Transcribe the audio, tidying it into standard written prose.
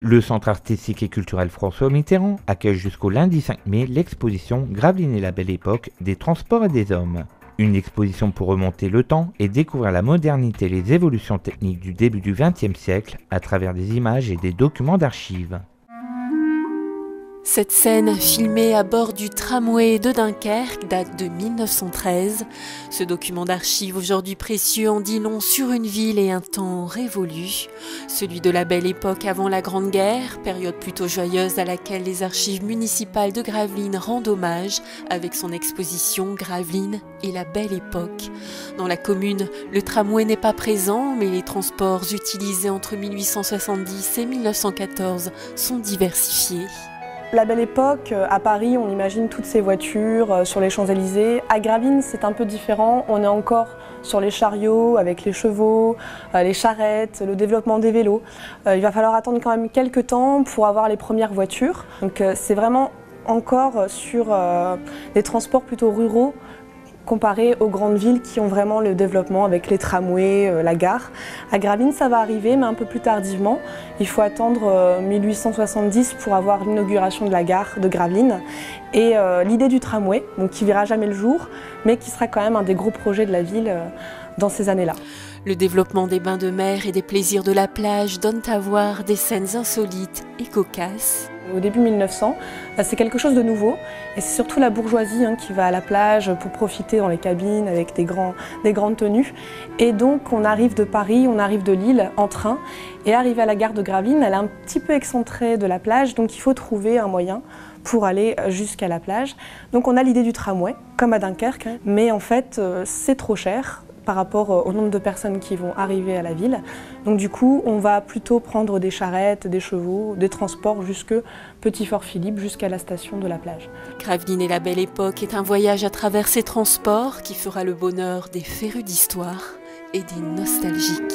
Le Centre artistique et culturel François Mitterrand accueille jusqu'au lundi 5 mai l'exposition Gravelines et la Belle Époque des transports et des hommes. Une exposition pour remonter le temps et découvrir la modernité et les évolutions techniques du début du XXe siècle à travers des images et des documents d'archives. Cette scène, filmée à bord du tramway de Dunkerque, date de 1913. Ce document d'archives aujourd'hui précieux en dit long sur une ville et un temps révolu. Celui de la Belle Époque avant la Grande Guerre, période plutôt joyeuse à laquelle les archives municipales de Gravelines rendent hommage avec son exposition Gravelines et la Belle Époque. Dans la commune, le tramway n'est pas présent, mais les transports utilisés entre 1870 et 1914 sont diversifiés. La Belle Époque, à Paris, on imagine toutes ces voitures sur les Champs-Élysées. À Gravelines, c'est un peu différent. On est encore sur les chariots, avec les chevaux, les charrettes, le développement des vélos. Il va falloir attendre quand même quelques temps pour avoir les premières voitures. Donc c'est vraiment encore sur des transports plutôt ruraux, comparé aux grandes villes qui ont vraiment le développement avec les tramways, la gare. À Gravelines, ça va arriver, mais un peu plus tardivement. Il faut attendre 1870 pour avoir l'inauguration de la gare de Gravelines. Et l'idée du tramway, donc qui ne verra jamais le jour, mais qui sera quand même un des gros projets de la ville dans ces années-là. Le développement des bains de mer et des plaisirs de la plage donnent à voir des scènes insolites et cocasses. Au début 1900, c'est quelque chose de nouveau et c'est surtout la bourgeoisie qui va à la plage pour profiter dans les cabines avec des grandes tenues. Et donc on arrive de Paris, on arrive de Lille en train et arrivé à la gare de Gravelines, elle est un petit peu excentrée de la plage, donc il faut trouver un moyen pour aller jusqu'à la plage. Donc on a l'idée du tramway, comme à Dunkerque, mais en fait c'est trop cher par rapport au nombre de personnes qui vont arriver à la ville. Donc du coup, on va plutôt prendre des charrettes, des chevaux, des transports jusque Petit-Fort-Philippe, jusqu'à la station de la plage. Gravelines et la Belle Époque est un voyage à travers ces transports qui fera le bonheur des férus d'histoire et des nostalgiques.